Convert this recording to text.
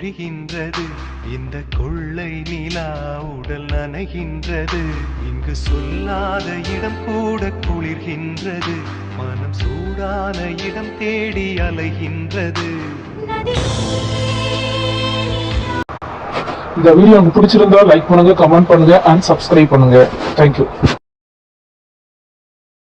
புரிகின்றது. இந்த கொள்ளை நிலா உடல் நனைகின்றது. இங்கு சொல்லாத இடம் கூட குளிர்கின்றது. மனம் சூடான இடம் தேடி அலைகின்றது. இந்த வீடியோ உங்களுக்கு பிடிச்சிருந்தா லைக் பண்ணுங்க, கமெண்ட் பண்ணுங்க அண்ட் சப்ஸ்கிரைப் பண்ணுங்க. தேங்க்யூ.